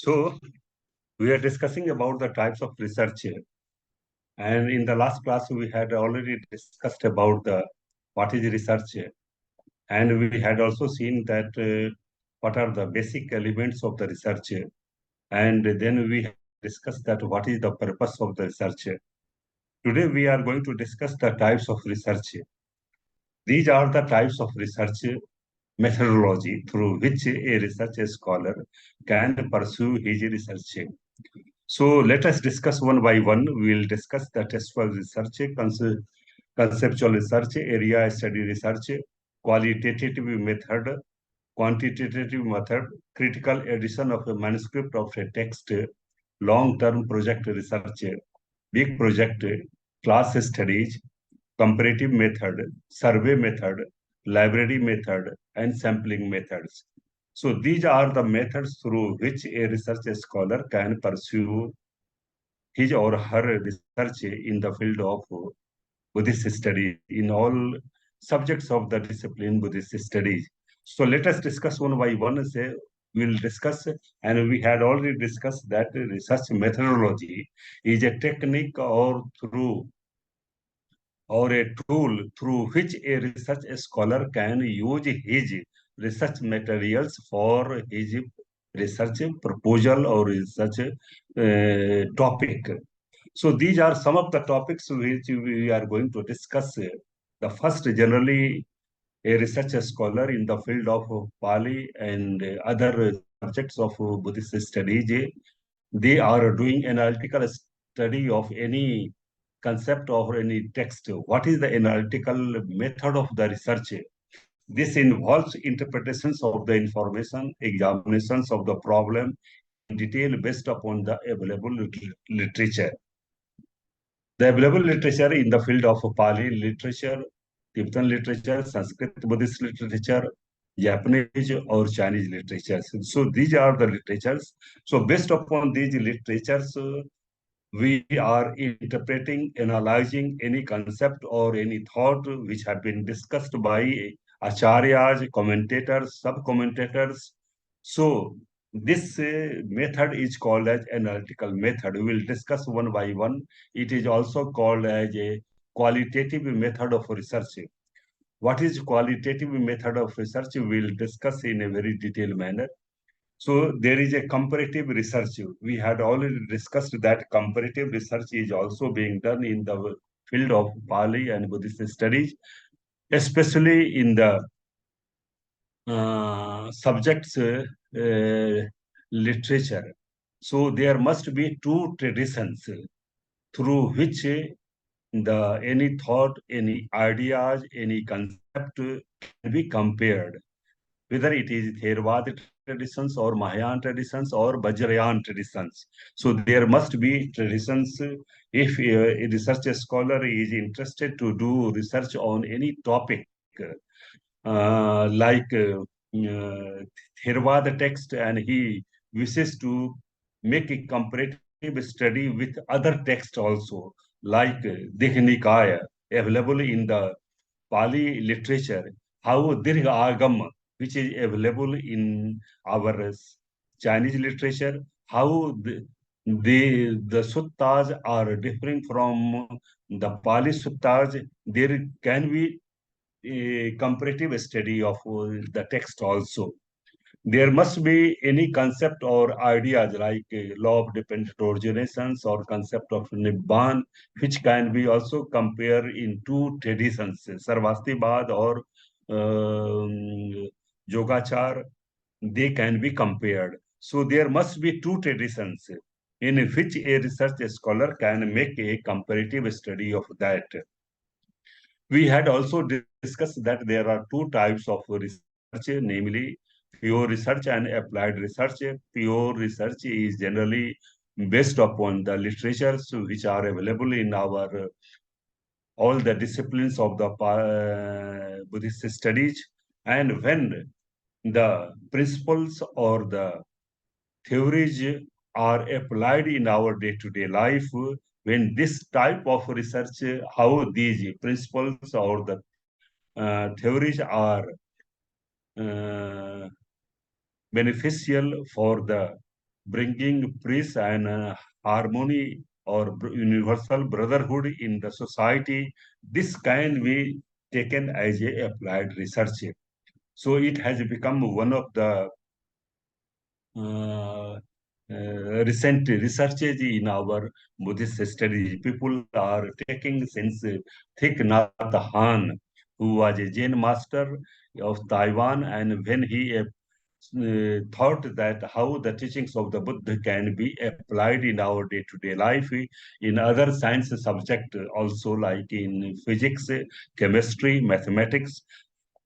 So we are discussing about the types of research, and in the last class we had already discussed about the what is research, and we had also seen that what are the basic elements of the research, and then we discussed that what is the purpose of the research. Today we are going to discuss the types of research. These are the types of research methodology through which a research scholar can pursue his research. So let us discuss one by one. We will discuss the textual research, conceptual research, area study research, qualitative method, quantitative method, critical edition of a manuscript of a text, long-term project research, big project, class studies, comparative method, survey method, library method, and sampling methods. So these are the methods through which a research scholar can pursue his or her research in the field of Buddhist study in all subjects of the discipline Buddhist studies. So let us discuss one by one. Say we'll discuss, and we had already discussed that research methodology is a technique or a tool through which a research scholar can use his research materials for his research proposal or research topic. So these are some of the topics which we are going to discuss. The first, generally, a research scholar in the field of Pali and other subjects of Buddhist studies, they are doing analytical study of any concept or any text. What is the analytical method of the research? This involves interpretations of the information, examinations of the problem in detail based upon the available literature. The available literature in the field of Pali literature, Tibetan literature, Sanskrit Buddhist literature, Japanese or Chinese literatures. So these are the literatures. So based upon these literatures, we are interpreting, analyzing any concept or any thought which have been discussed by acharyas, commentators, sub-commentators. So this method is called as analytical method. We will discuss one by one. It is also called as a qualitative method of research. What is qualitative method of research? We will discuss in a very detailed manner. So there is a comparative research. We had already discussed that comparative research is also being done in the field of Pali and Buddhist studies, especially in the subjects literature. So there must be two traditions through which the any thought, any ideas, any concept can be compared, whether it is Theravada traditions or Mahayana traditions or Vajrayana traditions. So there must be traditions. If a research scholar is interested to do research on any topic, like Theravada text, and he wishes to make a comparative study with other texts also, like Nikaya, available in the Pali literature, how Dirgha Agam, which is available in our Chinese literature, how the suttas are differing from the Pali suttas. There can be a comparative study of the text also. There must be any concept or ideas like law of dependent originations or concept of Nibbana, which can be also compared in two traditions, Sarvastibad or Yogachar. They can be compared. So there must be two traditions in which a research scholar can make a comparative study of that. We had also discussed that there are two types of research, namely pure research and applied research. Pure research is generally based upon the literatures which are available in our all the disciplines of the Buddhist studies. And when the principles or the theories are applied in our day-to-day life, when this type of research, how these principles or the theories are uh, beneficial for the bringing peace and harmony or universal brotherhood in the society. This can be taken as a applied research. So it has become one of the uh, recent researches in our Buddhist studies. People are taking since Thich Nhat Hanh, who was a Jain master of Taiwan, and when he thought that how the teachings of the Buddha can be applied in our day-to-day life in other science subject also, like in physics, chemistry, mathematics.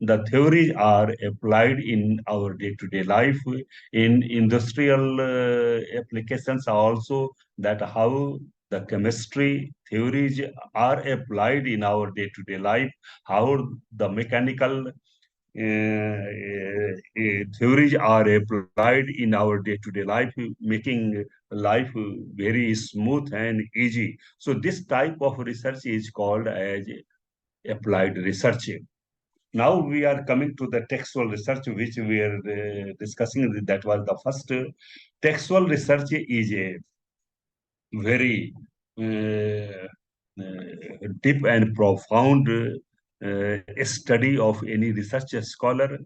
The theories are applied in our day-to-day life. In industrial applications also, that how the chemistry theories are applied in our day-to-day life, how the mechanical theories are applied in our day-to-day life, making life very smooth and easy. So this type of research is called as applied research. Now we are coming to the textual research, which we are discussing. That was the first. Textual research is a very deep and profound study of any research scholar.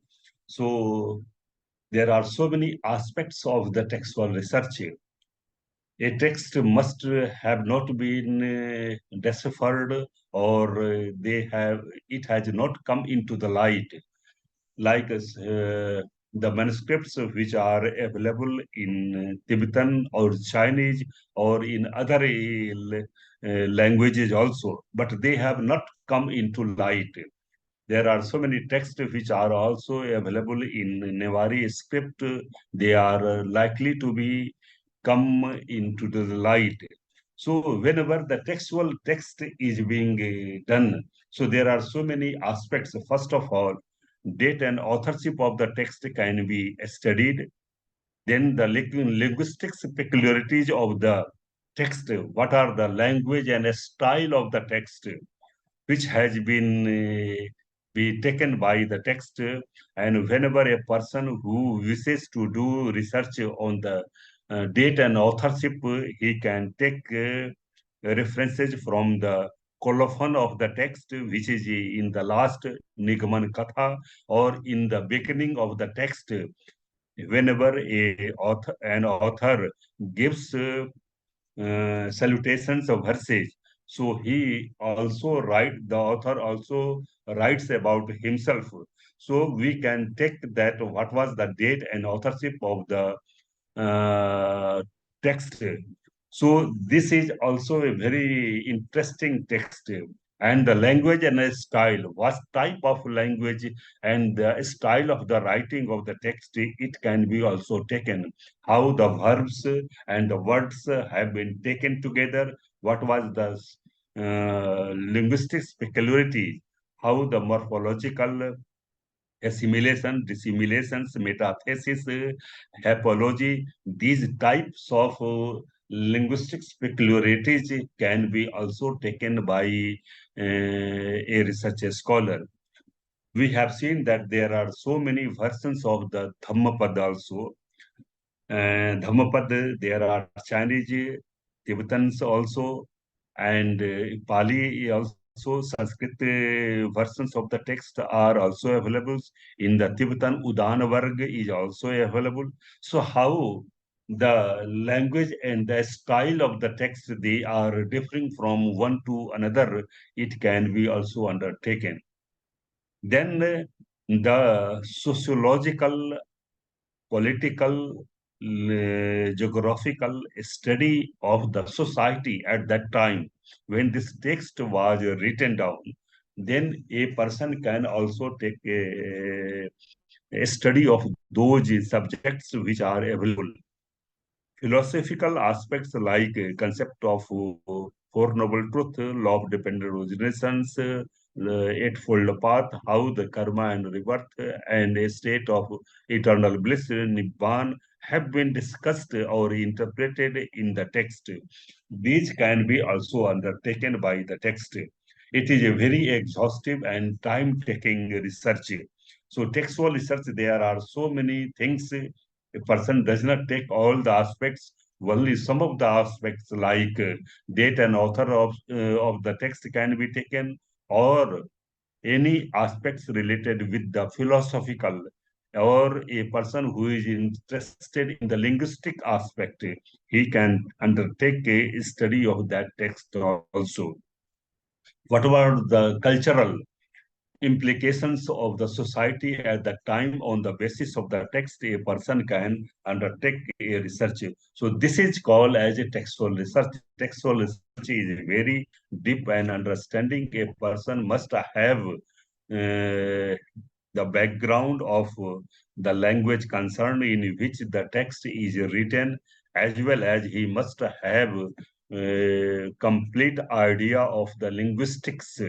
So there are so many aspects of the textual research. A text must have not been deciphered, or they have it has not come into the light, like the manuscripts which are available in Tibetan or Chinese or in other languages also, but they have not come into light. There are so many texts which are also available in Nevari script. They are likely to be come into the light. So whenever the textual text is being done, so there are so many aspects. First of all, date and authorship of the text can be studied. Then the linguistics peculiarities of the text. What are the language and style of the text, which has been be taken by the text, and whenever a person who wishes to do research on the date and authorship, he can take references from the colophon of the text, which is in the last Nigman Katha, or in the beginning of the text, whenever an author gives salutations of verses. So he also the author also writes about himself. So we can take that what was the date and authorship of the uh, text. So this is also a very interesting text. And the language and the style, what type of language and the style of the writing of the text, it can be also taken. How the verbs and the words have been taken together, what was the linguistic peculiarity, how the morphological assimilation, dissimulations, metathesis, hapology, these types of linguistics peculiarities can be also taken by a research scholar. We have seen that there are so many versions of the Dhammapad also. Dhammapad, there are Chinese, Tibetans also, and Pali also. Sanskrit versions of the text are also available. In the Tibetan, Udan Varg is also available. So how the language and the style of the text, they are differing from one to another, it can be also undertaken. Then the sociological, political, geographical study of the society at that time when this text was written down, then a person can also take a study of those subjects which are available. Philosophical aspects like concept of Four Noble Truth, law of dependent originations, eightfold path, how the karma and rebirth, and a state of eternal bliss, Nibbana, have been discussed or interpreted in the text. These can be also undertaken by the text. It is a very exhaustive and time-taking research. So textual research, there are so many things A person does not take all the aspects, only some of the aspects like date and author of the text can be taken, or any aspects related with the philosophical, or a person who is interested in the linguistic aspect, he can undertake a study of that text also. What about the cultural implications of the society at that time? On the basis of the text, a person can undertake a research. So this is called as a textual research. Textual research is very deep and understanding. A person must have the background of the language concerned in which the text is written, as well as he must have a complete idea of the linguistics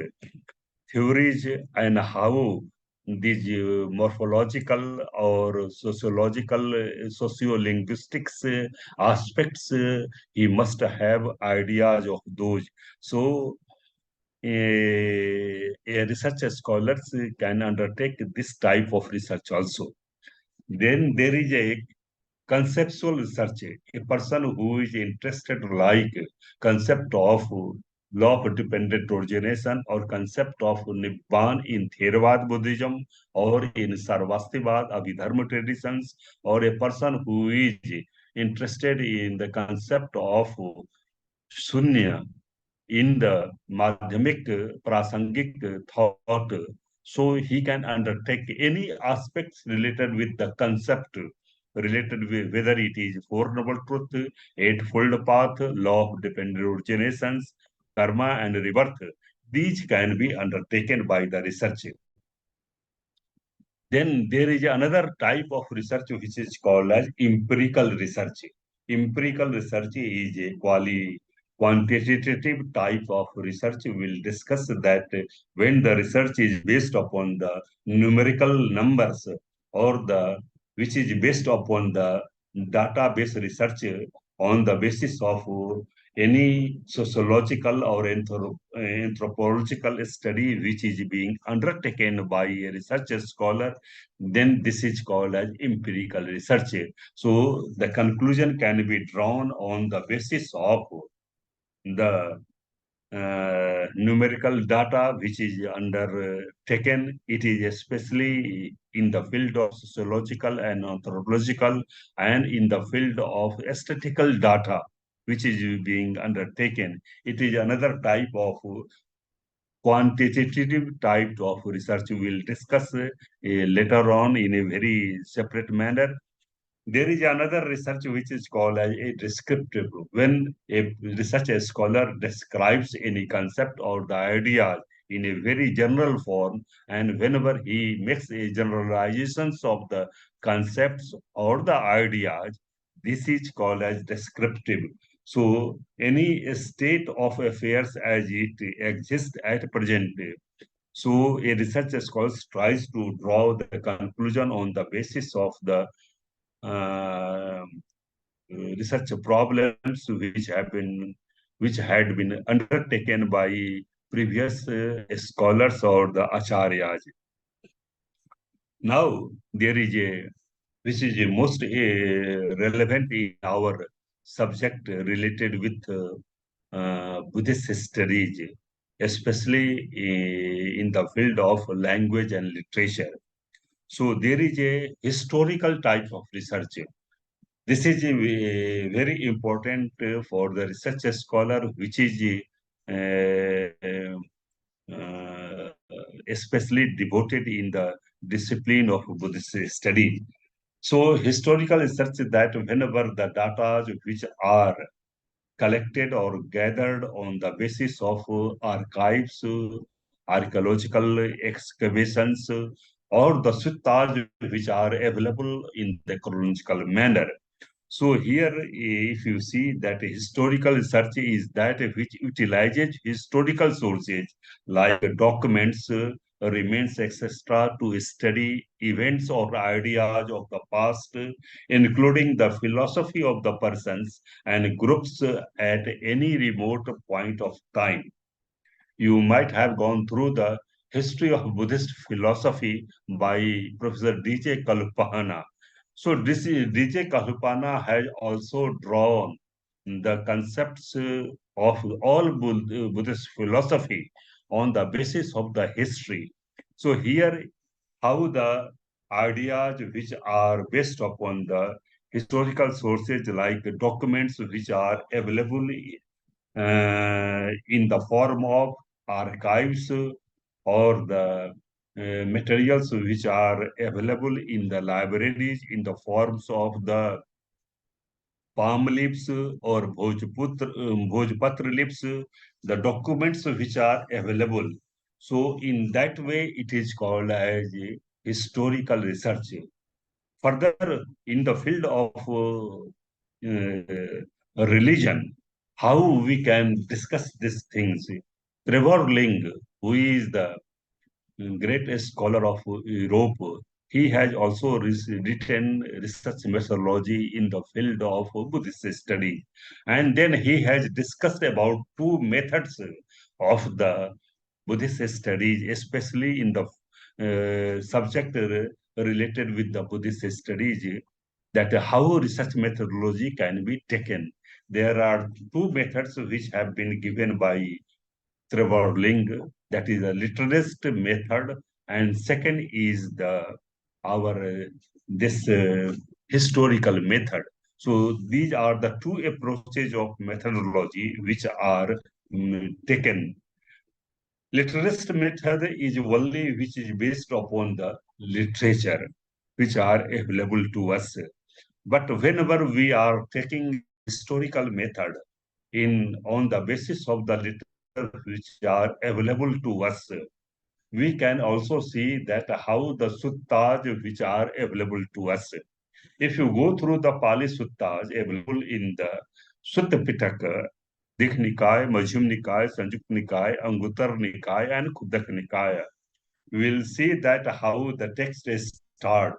theories and how these morphological or sociological, sociolinguistics aspects, he must have ideas of those. So, a research scholars can undertake this type of research also. Then there is a conceptual research. A person who is interested like concept of law of dependent origination or concept of Nibbana in Theravada Buddhism or in Sarvastivada Abhidharma traditions, or a person who is interested in the concept of Shunya in the Madhyamik Prasangik thought. So he can undertake any aspects related with the concept, related with whether it is Four Noble Truth, Eightfold Path, Law of Dependent Originations, Karma and Rebirth. These can be undertaken by the researcher. Then there is another type of research which is called as empirical research. Empirical research is a quantitative type of research. We will discuss that when the research is based upon the numerical numbers, or the which is based upon the database research on the basis of any sociological or anthropological study which is being undertaken by a research scholar, then this is called as empirical research. So the conclusion can be drawn on the basis of the numerical data which is undertaken. It is especially in the field of sociological and anthropological, and in the field of aesthetical data which is being undertaken. It is another type of quantitative type of research. We will discuss later on in a very separate manner. There is another research which is called as a descriptive. When a research scholar describes any concept or the idea in a very general form, and whenever he makes a generalizations of the concepts or the ideas, this is called as descriptive. So any state of affairs as it exists at present. So a research scholar tries to draw the conclusion on the basis of the uh, research problems which had been undertaken by previous scholars or the acharyas. Now there is a which is a most relevant in our subject related with Buddhist studies, especially in the field of language and literature. So there is a historical type of research. This is very important for the research scholar, which is uh, especially devoted in the discipline of Buddhist study. So historical research is that whenever the data which are collected or gathered on the basis of archives, archaeological excavations, or the suttas which are available in the chronological manner. So here, if you see that historical research is that which utilizes historical sources like documents, remains, etc., to study events or ideas of the past, including the philosophy of the persons and groups at any remote point of time. You might have gone through the history of Buddhist philosophy by Professor D.J. Kalpana. So this DJ Kalupana has also drawn the concepts of all Buddhist philosophy on the basis of the history. So here, how the ideas which are based upon the historical sources like documents which are available in the form of archives or the materials which are available in the libraries in the forms of the palm leaves or Bhojpatra leaves, the documents which are available. So in that way, it is called as a historical research. Further, in the field of religion, how we can discuss these things. Trevor Ling, who is the great scholar of Europe, he has also written research methodology in the field of Buddhist study. And then he has discussed about two methods of the Buddhist studies, especially in the subject related with the Buddhist studies, that how research methodology can be taken. There are two methods which have been given by traveling, that is a literalist method, and second is the our this historical method. So these are the two approaches of methodology which are taken. Literalist method is only which is based upon the literature which are available to us. But whenever we are taking historical method in on the basis of the literature which are available to us, we can also see that how the suttas which are available to us. If you go through the Pali suttas available in the Sutta Pitaka, Dik Nikaya, Majjhim Nikaya, Sanjukta Nikaya, Anguttara Nikaya, and Khudak Nikaya, we will see that how the text is start.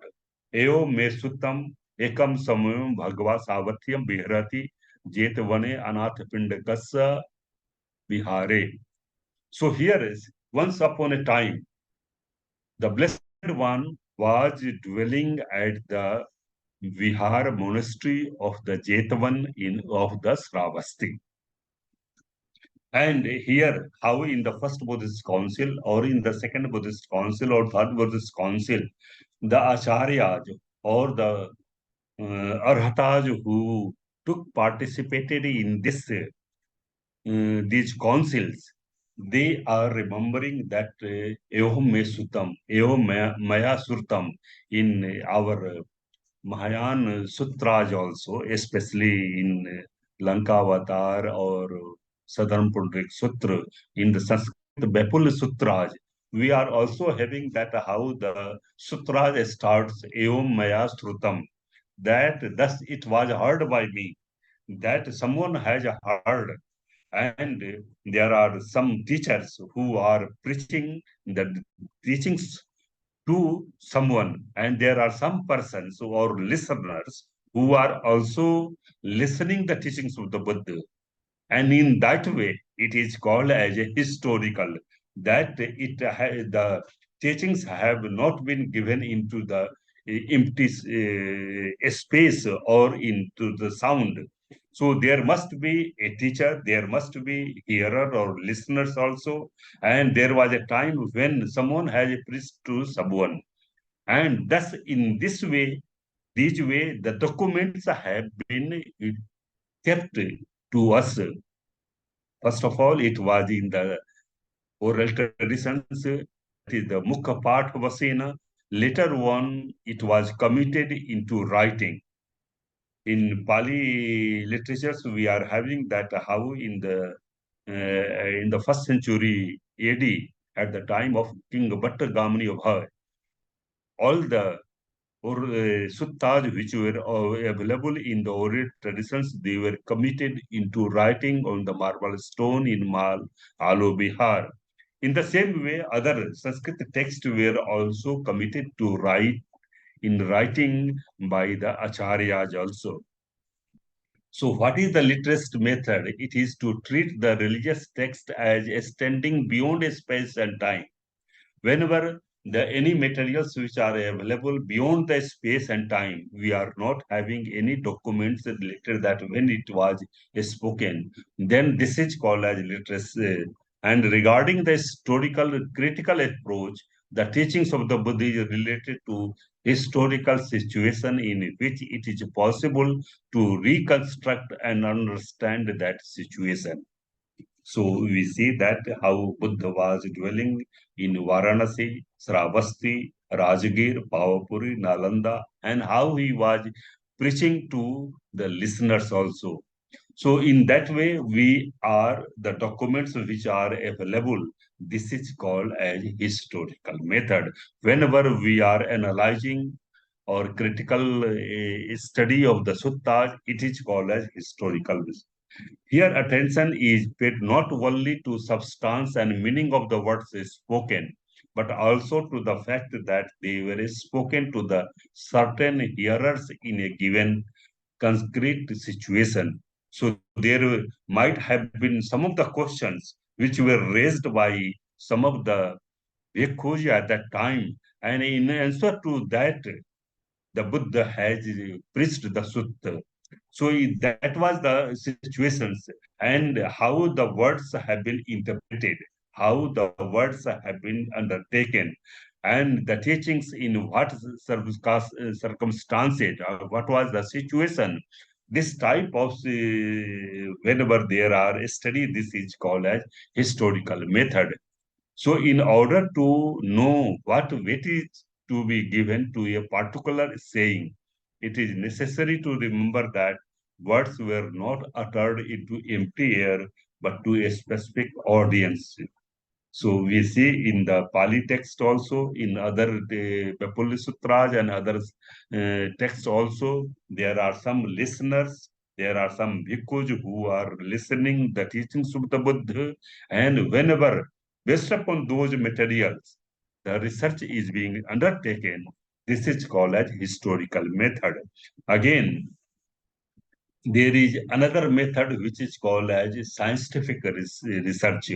Eo me suttam ekam samayam bhagava savathyam viharati jetavane anath pindakasa vihare. So here is once upon a time, the Blessed One was dwelling at the Vihar monastery of the Jetavan in of the Sravasti. And here, how in the first Buddhist council or in the second Buddhist council or third Buddhist council, the acharyas or the arhatas who took participated in these councils, they are remembering that Eho me sutam, Eho maya surtam in our Mahayana sutras also, especially in Lankavatar or Southern Pundrik Sutra, in the Sanskrit Bepul Sutras, we are also having that how the sutras starts Eom Maya Srutam, that thus it was heard by me, that someone has heard, and there are some teachers who are preaching the teachings to someone, and there are some persons or listeners who are also listening the teachings of the Buddha, and in that way it is called as a historical, that the teachings have not been given into the empty space or into the sound. So there must be a teacher, there must be hearer or listeners also, and there was a time when someone has preached to someone, and thus in this way the documents have been kept to us. First of all, it was in the oral traditions, that is the Mukha Path Vasena. Later on, it was committed into writing. In Pali literatures, we are having that how in the first century AD, at the time of King Bhatta Gamani of Bhai, all the or suttas which were available in the oral traditions, they were committed into writing on the marble stone in Alo Bihar. In the same way, other Sanskrit texts were also committed to write in writing by the acharyas also. So, what is the literist method? It is to treat the religious text as extending beyond space and time. Whenever the any materials which are available beyond the space and time. We are not having any documents related that when it was spoken. Then this is called as literacy. And regarding the historical critical approach, the teachings of the Buddha is related to historical situation in which it is possible to reconstruct and understand that situation. So we see that how Buddha was dwelling in Varanasi, Sravasti, Rajgir, Pavapuri, Nalanda, and how he was preaching to the listeners also. So in that way, we are the documents which are available. This is called as historical method. Whenever we are analyzing or critical study of the suttas, it is called as historical. Here, attention is paid not only to substance and meaning of the words spoken, but also to the fact that they were spoken to the certain hearers in a given concrete situation. So there might have been some of the questions which were raised by some of the bhikkhus at that time, and in answer to that, the Buddha has preached the Sutta. So that was the situations and how the words have been interpreted, how the words have been undertaken, and the teachings in what circumstances, what was the situation. This type of, whenever there are study, this is called as historical method. So, in order to know what weight is to be given to a particular saying, it is necessary to remember that words were not uttered into empty air, but to a specific audience. So we see in the Pali text also, in other Bapuli Sutras and other texts also, there are some listeners, there are some bhikkhus who are listening the teachings of the Buddha, and whenever, based upon those materials, the research is being undertaken, this is called as historical method. Again, there is another method which is called as scientific research.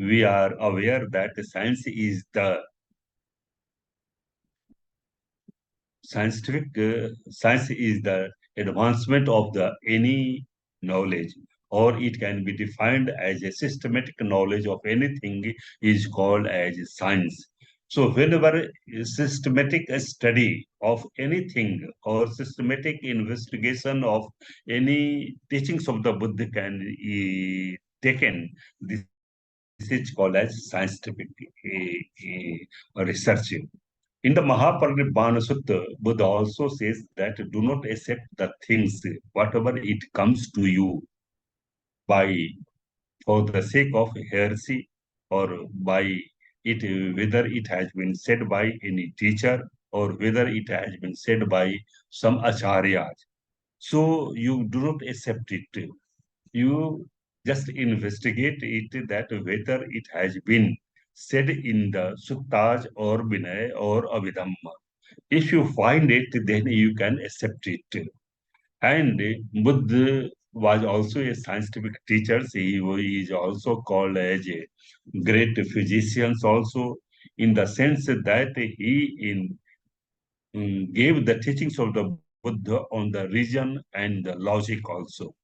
We are aware that science is the advancement of the any knowledge, or it can be defined as a systematic knowledge of anything is called as science. So whenever a systematic study of anything or systematic investigation of any teachings of the Buddha can be taken, this is called as scientific research. In the Mahaparinibbana Sutta, Buddha also says that do not accept the things, whatever it comes to you by for the sake of heresy or by it, whether it has been said by any teacher or whether it has been said by some acharyas. So you do not accept it. You just investigate it that whether it has been said in the Suttas or Vinaya or Abhidhamma. If you find it, then you can accept it. And Buddha was also a scientific teacher. He is also called as a great physician also, in the sense that he gave the teachings of the Buddha on the reason and the logic also.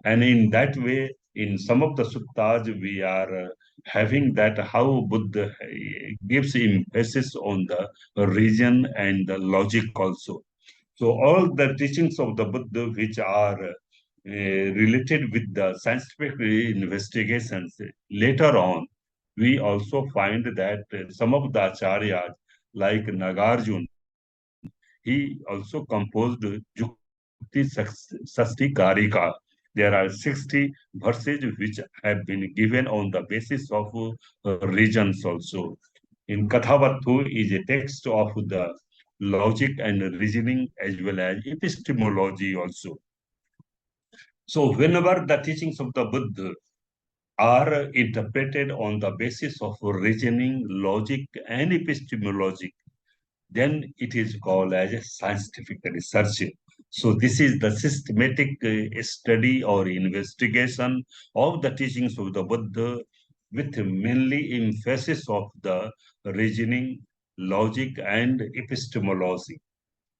And in that way, in some of the suttas, we are having that how Buddha gives emphasis on the reason and the logic also. So all the teachings of the Buddha which are related with the scientific investigations later on, we also find that some of the acharyas like Nagarjuna, he also composed Jukti Sasti Karika. There are 60 verses which have been given on the basis of regions also. In Kathavattu is a text of the logic and reasoning as well as epistemology also. So whenever the teachings of the Buddha are interpreted on the basis of reasoning, logic, and epistemology, then it is called as a scientific research. So this is the systematic study or investigation of the teachings of the Buddha with mainly emphasis of the reasoning, logic, and epistemology.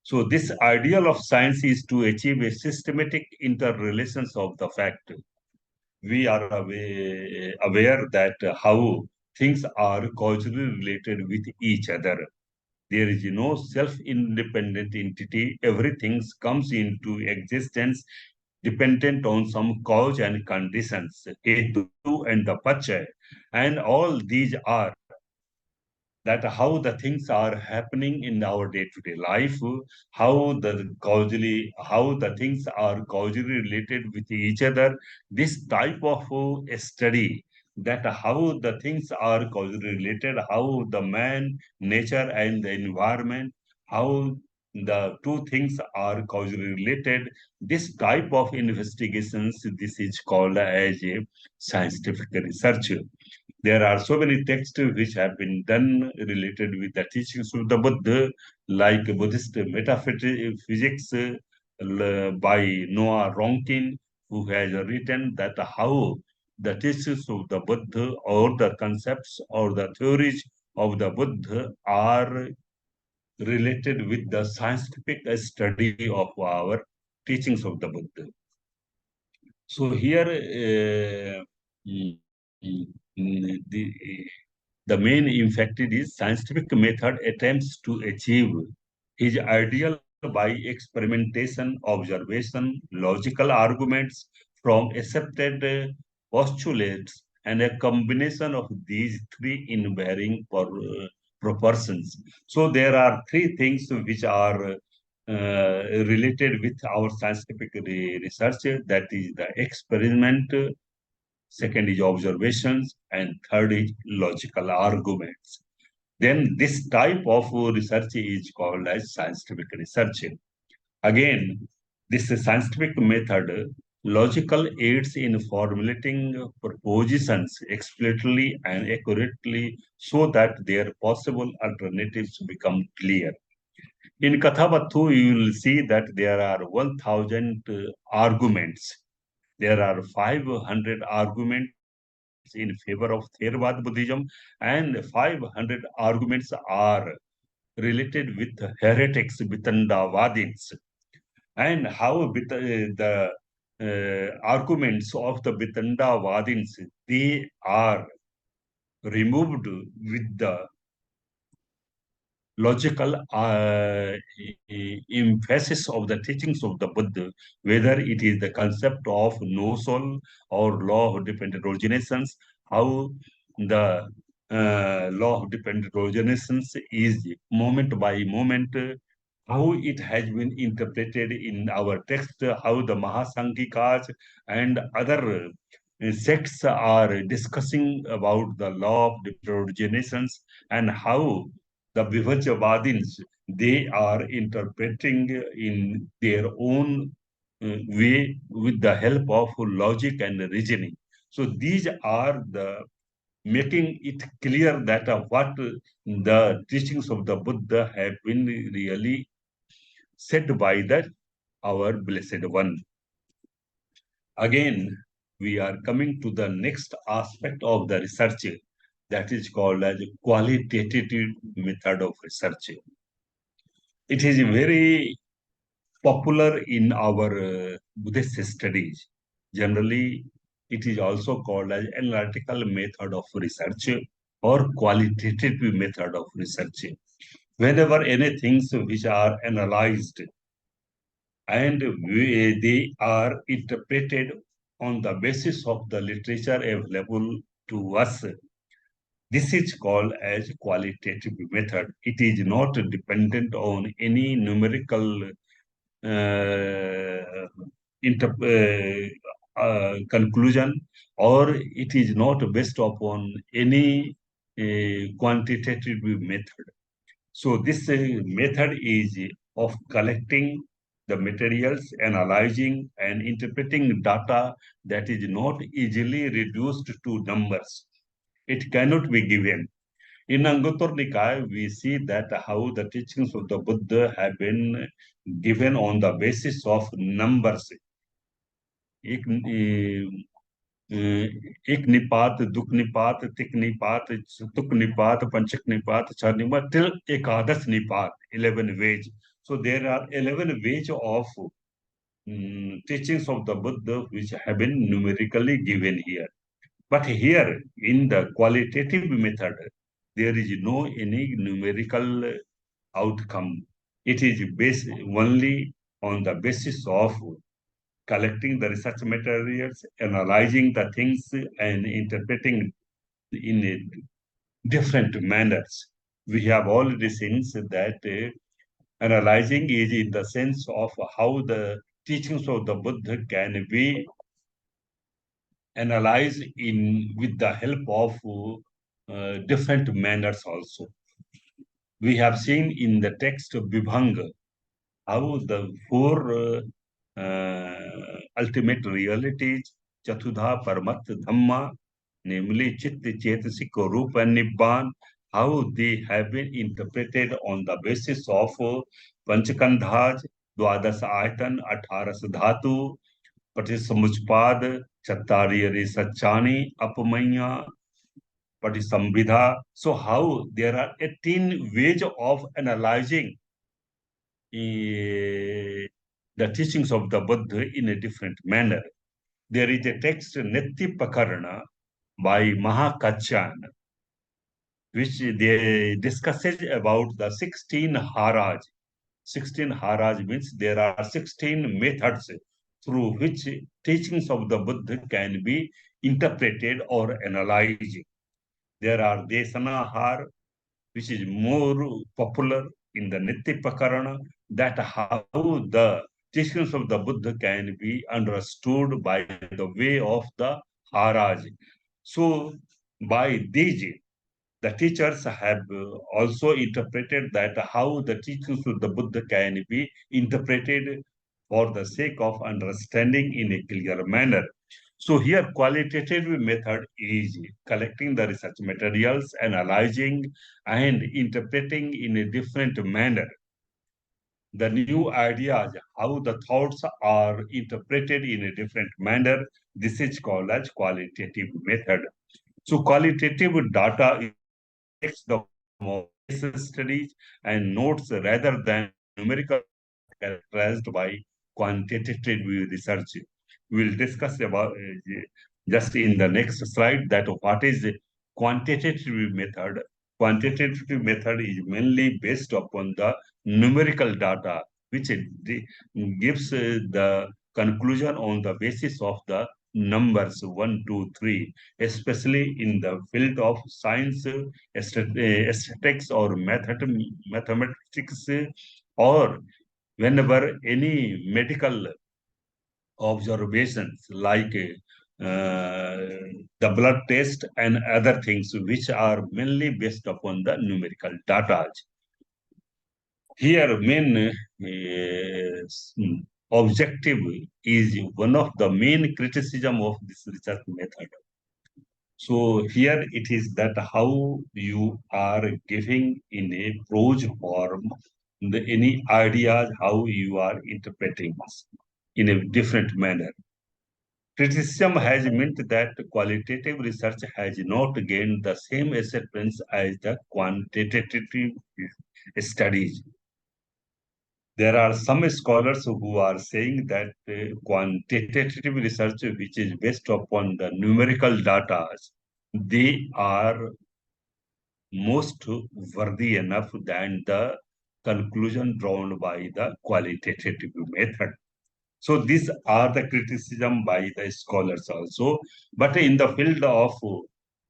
So this ideal of science is to achieve a systematic interrelations of the fact. We are aware that how things are causally related with each other. There is no self-independent entity. Everything comes into existence dependent on some cause and conditions, hetu and the pacha. And all these are that how the things are happening in our day-to-day life, how the things are causally related with each other. This type of study, that how the things are causally related, how the man, nature, and the environment, how the two things are causally related. This type of investigations, this is called as a scientific research. There are so many texts which have been done related with the teachings of the Buddha, like Buddhist metaphysics by Noah Ronkin, who has written that how the teachings of the Buddha or the concepts or the theories of the Buddha are related with the scientific study of our teachings of the Buddha. So here, mm, mm, the main infected is scientific method attempts to achieve his ideal by experimentation, observation, logical arguments from accepted postulates, and a combination of these three in varying proportions. So there are three things which are related with our scientific research. That is the experiment, second is observations, and third is logical arguments. Then this type of research is called as scientific research. Again, this scientific method, logical aids in formulating propositions explicitly and accurately so that their possible alternatives become clear. In Kathavattu, you will see that there are 1,000 arguments. There are 500 arguments in favor of Theravada Buddhism, and 500 arguments are related with heretics, Vitandavadins, and how the arguments of the Vitandavadins, they are removed with the logical emphasis of the teachings of the Buddha, whether it is the concept of no soul or law of dependent originations, how the law of dependent originations is moment by moment, how it has been interpreted in our text, how the Mahasangikas and other sects are discussing about the law of dependent originations, and how the Vivajavadins, they are interpreting in their own way with the help of logic and reasoning. So these are the making it clear that what the teachings of the Buddha have been really said by the our blessed one. Again, we are coming to the next aspect of the research, that is called as qualitative method of research. It is very popular in our Buddhist studies. Generally, it is also called as analytical method of research or qualitative method of research. Whenever any things which are analyzed and they are interpreted on the basis of the literature available to us, this is called as qualitative method. It is not dependent on any numerical uh, conclusion, or it is not based upon any quantitative method. So this method is of collecting the materials, analyzing and interpreting data that is not easily reduced to numbers. It cannot be given. In Anguttara Nikaya, we see that how the teachings of the Buddha have been given on the basis of numbers. एक निपात, दुक निपात, तिक निपात, चतुक निपात, पंचक निपात, चार निपात, till एकादश निपात, 11 ways. So there are 11 ways of teachings of the Buddha which have been numerically given here. But here in the qualitative method, there is no any numerical outcome. It is based only on the basis of collecting the research materials, analyzing the things, and interpreting in a different manners. We have already seen that analyzing is in the sense of how the teachings of the Buddha can be analyzed in with the help of different manners also. We have seen in the text of Vibhanga how the four ultimate realities, Chatudha, Paramat, Dhamma, namely Chitta, Chetasik, Rupa, and Nibbana, how they have been interpreted on the basis of Panchakandhaj, Dwadas Ayatan, Atharas Dhatu, Patisamuchpad, Chattariyari Sachani, Apamanya, Patisambhidha. So how there are 18 ways of analyzing the teachings of the Buddha in a different manner. There is a text, Netti Pakarana, by Mahakachan, which they discusses about the 16 Haraj. 16 Haraj means there are 16 methods through which teachings of the Buddha can be interpreted or analyzed. There are Desanahar, which is more popular in the Nitya Pakarana, that how the teachings of the Buddha can be understood by the way of the Haraj. So, by these, the teachers have also interpreted that how the teachings of the Buddha can be interpreted for the sake of understanding in a clear manner. So here qualitative method is collecting the research materials, analyzing and interpreting in a different manner the new ideas, how the thoughts are interpreted in a different manner. This is called as qualitative method. So qualitative data takes the case studies and notes rather than numerical characterized by quantitative research. We'll discuss about just in the next slide that what is the quantitative method. Quantitative method is mainly based upon the numerical data, which gives the conclusion on the basis of the numbers 1, 2, 3, especially in the field of science, aesthetics, or mathematics, or whenever any medical observations like the blood test and other things which are mainly based upon the numerical data. Here, main objective is one of the main criticism of this research method. So here it is that how you are giving in a prose form any ideas, how you are interpreting in a different manner. Criticism has meant that qualitative research has not gained the same acceptance as the quantitative studies. There are some scholars who are saying that quantitative research, which is based upon the numerical data, they are most worthy enough than the conclusion drawn by the qualitative method. So these are the criticism by the scholars also. But in the field of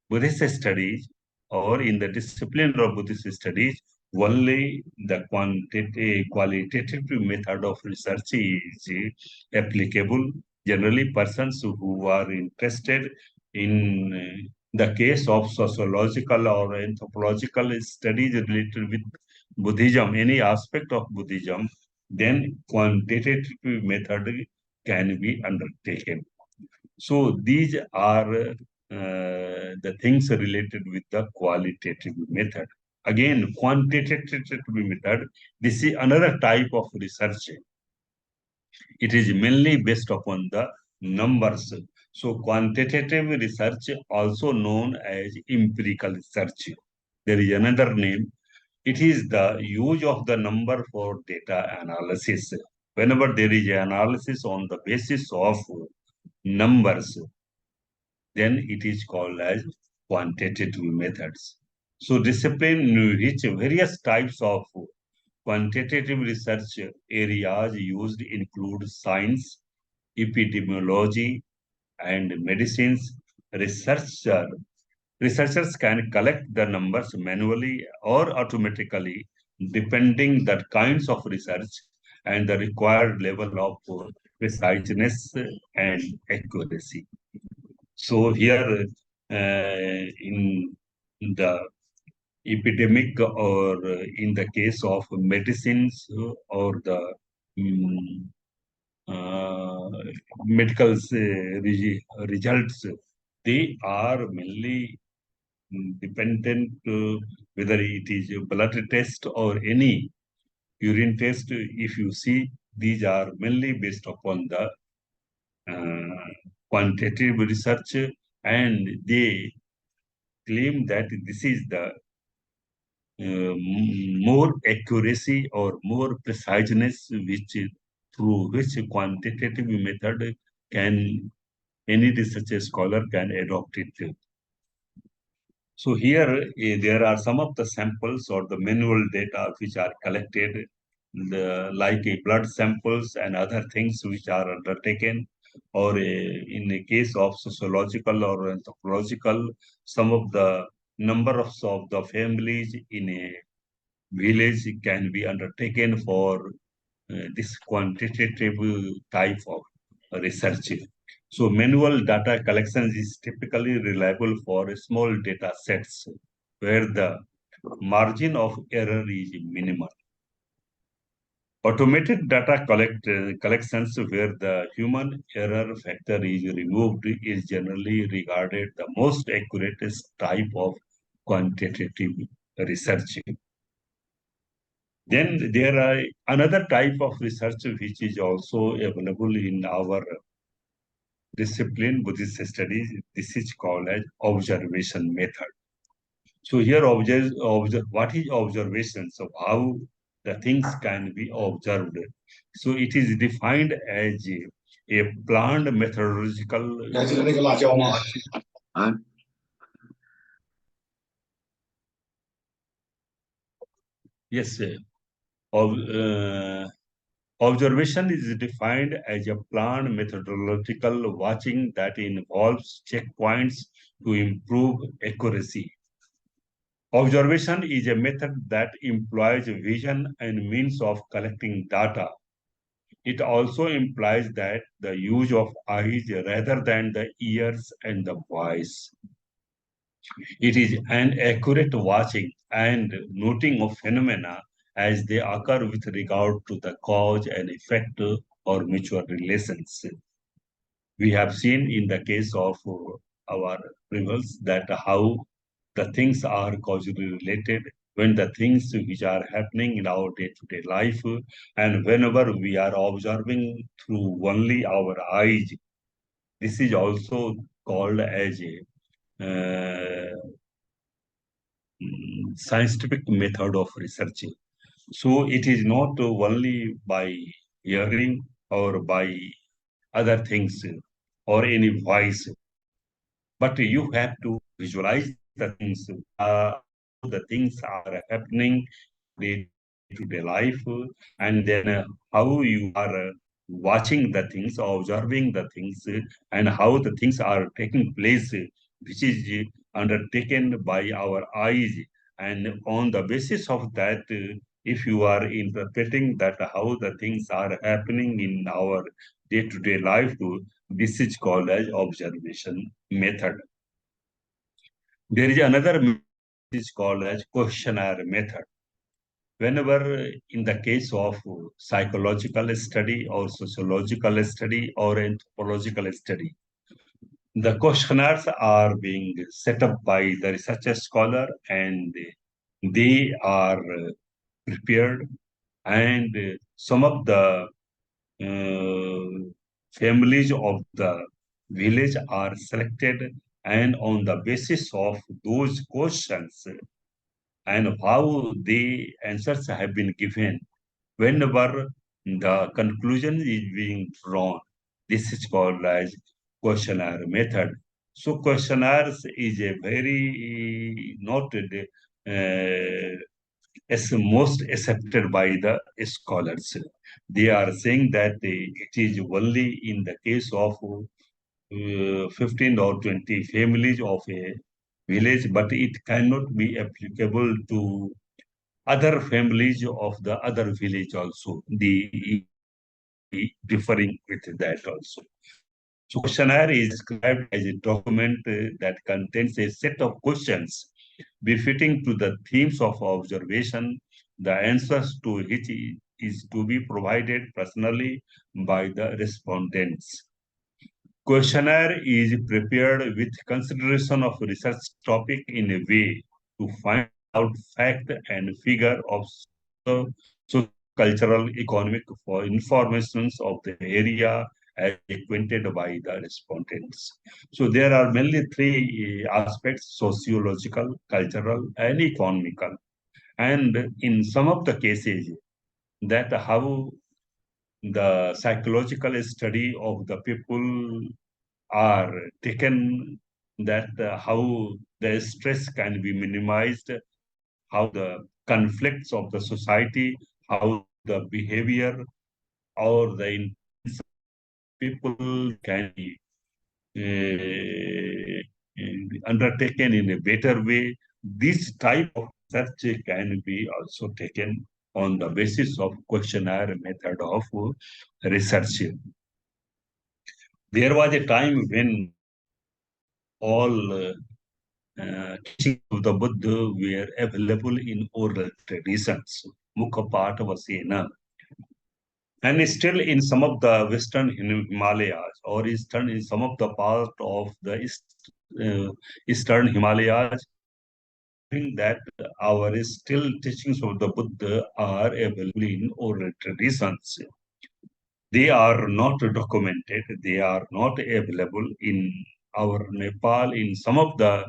Buddhist studies or in the discipline of Buddhist studies, only the qualitative method of research is applicable. Generally, persons who are interested in the case of sociological or anthropological studies related with Buddhism, any aspect of Buddhism, then quantitative method can be undertaken. So these are the things related with the qualitative method. Again, quantitative method, this is another type of research. It is mainly based upon the numbers. So quantitative research, also known as empirical research, there is another name. It is the use of the number for data analysis. Whenever there is an analysis on the basis of numbers, then it is called as quantitative methods. So discipline in which various types of quantitative research areas used include science, epidemiology, and medicines. Researchers can collect the numbers manually or automatically, depending the kinds of research and the required level of preciseness and accuracy. So here, in the epidemic or in the case of medicines or the um, uh, medical results, they are mainly dependent whether it is a blood test or any urine test. If you see, these are mainly based upon the quantitative research, and they claim that this is the more accuracy or more preciseness which through which quantitative method can any research scholar can adopt it. So here there are some of the samples or the manual data which are collected, like blood samples and other things which are undertaken, or in the case of sociological or anthropological, some of the of the families in a village can be undertaken for this quantitative type of research. So manual data collection is typically reliable for small data sets where the margin of error is minimal. Automated data collections where the human error factor is removed is generally regarded the most accurate type of quantitative research. Then there are another type of research which is also available in our discipline, Buddhist studies. This is called as observation method. So here, what is observation? So how the things can be observed. So it is defined as a planned methodological watching. 啊，Yes, sir. Observation is defined as a planned methodological watching that involves checkpoints to improve accuracy. Observation is a method that employs vision and means of collecting data. It also implies that the use of eyes rather than the ears and the voice. It is an accurate watching and noting of phenomena as they occur with regard to the cause and effect or mutual relations. We have seen in the case of our rivals that how the things are causally related when the things which are happening in our day-to-day life, and whenever we are observing through only our eyes, this is also called as a scientific method of researching. So it is not only by hearing or by other things or any voice, but you have to visualize the things, the things are happening day to day life, and then how you are watching the things, observing the things, and how the things are taking place, which is undertaken by our eyes. And on the basis of that, if you are interpreting that how the things are happening in our day-to-day life, this is called as observation method. There is another method which is called as questionnaire method. Whenever in the case of psychological study or sociological study or anthropological study, the questionnaires are being set up by the researcher scholar, and they are prepared, and some of the families of the village are selected, and on the basis of those questions and how the answers have been given, whenever the conclusion is being drawn, this is called as questionnaire method. So questionnaires is a very noted as most accepted by the scholars. They are saying that it is only in the case of 15 or 20 families of a village, but it cannot be applicable to other families of the other village also. The differing with that also. So questionnaire is described as a document that contains a set of questions befitting to the themes of observation, the answers to which is to be provided personally by the respondents. Questionnaire is prepared with consideration of research topic in a way to find out fact and figure of cultural, economic for informations of the area as acquainted by the respondents. So there are mainly three aspects: sociological, cultural, and economical. And in some of the cases, that how the psychological study of the people are taken, that how the stress can be minimized, how the conflicts of the society, how the behavior or the people can be undertaken in a better way. This type of research can be also taken on the basis of questionnaire method of research. There was a time when all teachings of the Buddha were available in oral traditions, Mukha Pata Vasena, and still in some of the western Himalayas or eastern in some of the part of the eastern Himalayas, that our still teachings of the Buddha are available in oral traditions. They are not documented. They are not available in our Nepal in some of the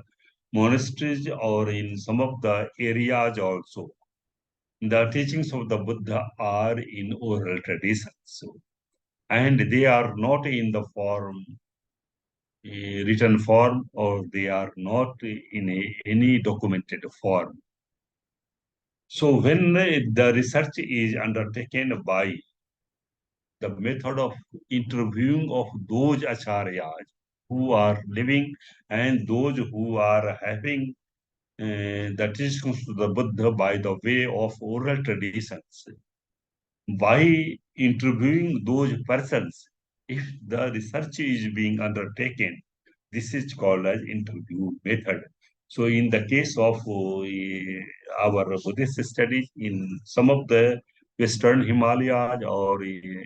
monasteries or in some of the areas also. The teachings of the Buddha are in oral traditions, and they are not in the form, written form, or they are not in any documented form. So when the research is undertaken by the method of interviewing of those acharyas who are living and those who are having the teachings of the Buddha by the way of oral traditions, by interviewing those persons, if the research is being undertaken, this is called as interview method. So in the case of our Buddhist studies in some of the Western Himalayas or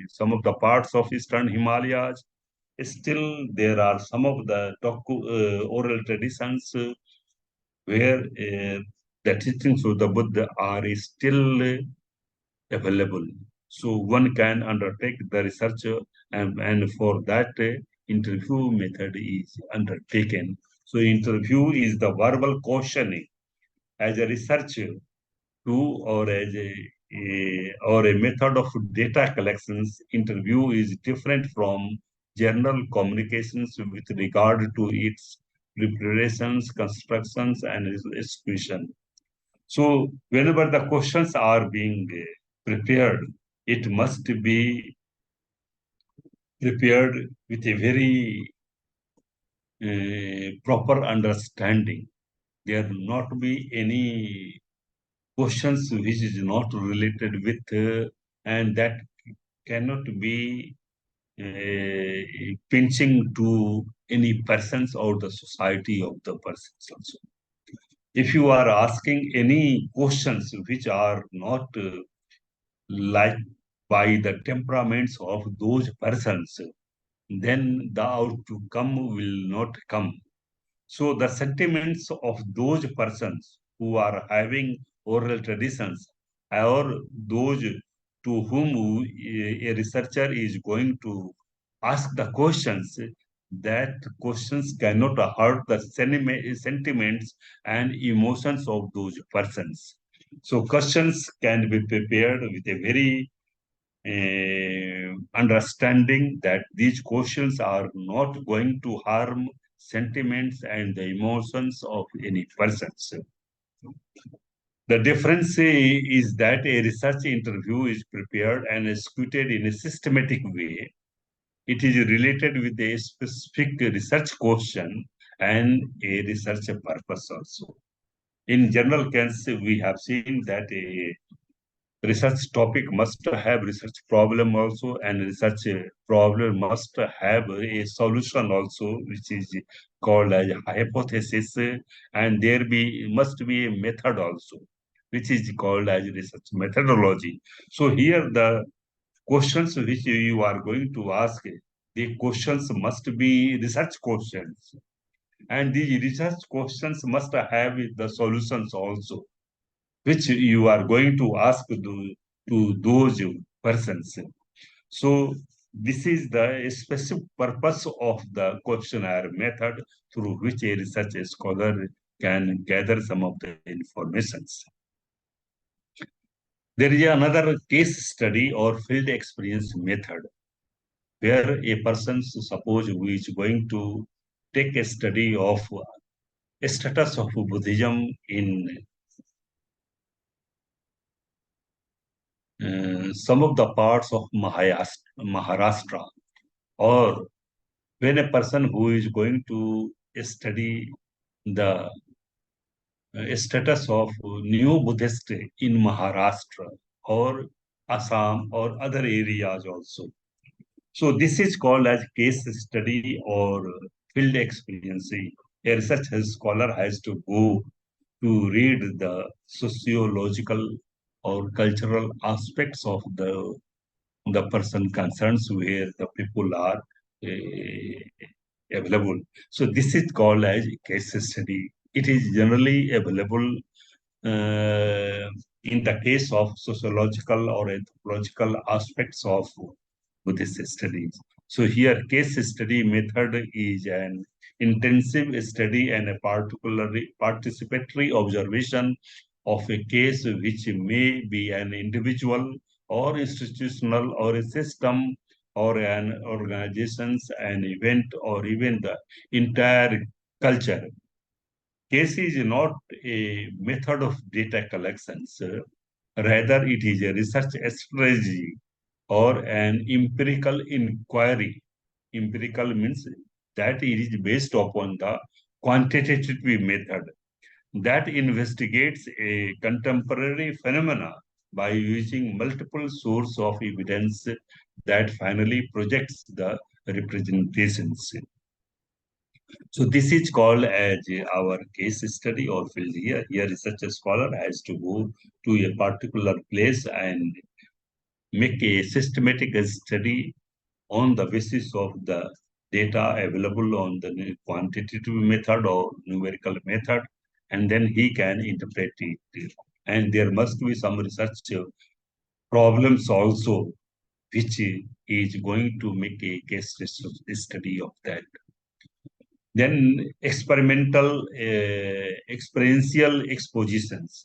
some of the parts of Eastern Himalayas, still there are some of the oral traditions where the teachings of the Buddha are still available. So one can undertake the research and for that interview method is undertaken. So interview is the verbal questioning as a research tool or as or a method of data collections. Interview is different from general communications with regard to its preparations, constructions, and execution. So whenever the questions are being prepared, it must be prepared with a very proper understanding. There will not be any questions which is not related with, and that cannot be pinching to any persons or the society of the persons also. If you are asking any questions which are not like by the temperaments of those persons, then the outcome will not come. So the sentiments of those persons who are having oral traditions or those to whom a researcher is going to ask the questions, that questions cannot hurt the sentiments and emotions of those persons. So questions can be prepared with a very understanding that these questions are not going to harm sentiments and the emotions of any persons. The difference is that a research interview is prepared and executed in a systematic way. It is related with a specific research question and a research purpose also. In general case, we have seen that a research topic must have research problem also, and research problem must have a solution also, which is called as hypothesis, and there be must be a method also, which is called as research methodology. So here the questions which you are going to ask, the questions must be research questions, and the research questions must have the solutions also, which you are going to ask to those persons. So this is the specific purpose of the questionnaire method through which a research scholar can gather some of the informations. There is another case study or field experience method where a person, suppose, who is going to take a study of a status of Buddhism in some of the parts of Maharashtra, or when a person who is going to study the status of new Buddhist in Maharashtra or Assam or other areas also. So this is called as case study or field experience. A research scholar has to go to read the sociological or cultural aspects of the person concerns where the people are available. So this is called as case study. It is generally available in the case of sociological or anthropological aspects of Buddhist studies. So here, case study method is an intensive study and a particularly participatory observation of a case which may be an individual or institutional or a system or an organization's an event or even the entire culture. Case is not a method of data collections. Rather, it is a research strategy or an empirical inquiry. Empirical means that it is based upon the quantitative method that investigates a contemporary phenomena by using multiple sources of evidence that finally projects the representations. So this is called as our case study or field here. Here research scholar has to go to a particular place and make a systematic study on the basis of the data available on the quantitative method or numerical method, and then he can interpret it. And there must be some research problems also, which is going to make a case study of that. Then experimental, experiential expositions.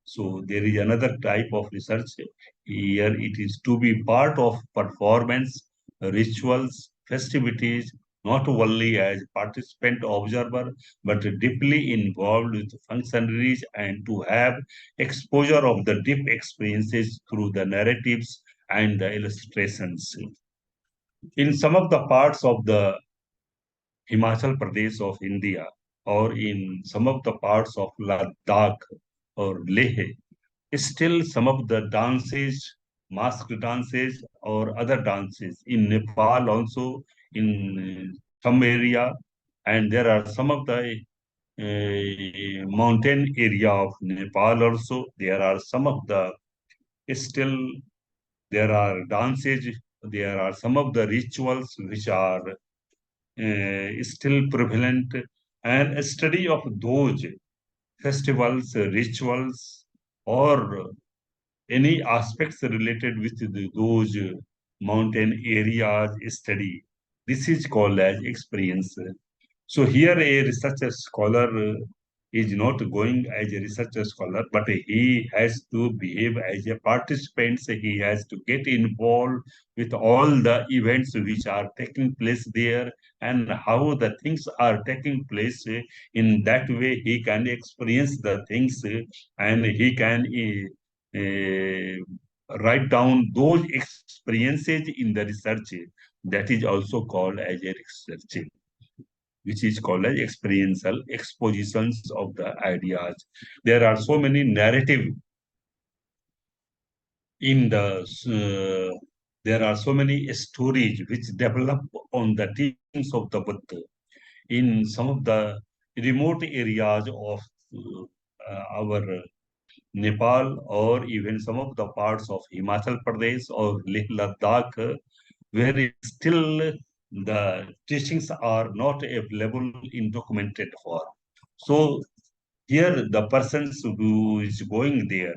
So there is another type of research. Here it is to be part of performance, rituals, festivities, not only as participant observer, but deeply involved with functionaries and to have exposure of the deep experiences through the narratives and the illustrations. In some of the parts of the Himachal Pradesh of India, or in some of the parts of Ladakh or Leh, still some of the dances, masked dances, or other dances. In Nepal also, in some area, and there are some of the mountain area of Nepal also. There are some of the still there are dances. There are some of the rituals which are is still prevalent, and a study of those festivals, rituals, or any aspects related with those mountain areas study. This is called as experience. So here a researcher scholar is not going as a researcher scholar, but he has to behave as a participant. So he has to get involved with all the events which are taking place there and how the things are taking place. In that way, he can experience the things and he can write down those experiences in the research. That is also called as a research, which is called as experiential expositions of the ideas. There are so many narrative in there are so many stories which develop on the teachings of the Buddha in some of the remote areas of our Nepal, or even some of the parts of Himachal Pradesh or Leh Ladakh, where still the teachings are not available in documented form. So here the persons who is going there,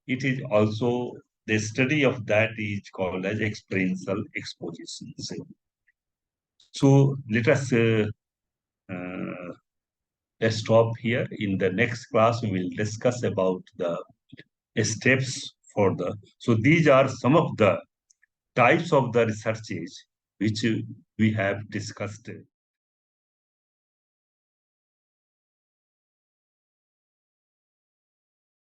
it is also the study of that is called as experiential expositions. So let us stop here. In the next class, we will discuss about the steps for the. So these are some of the types of the researches which we have discussed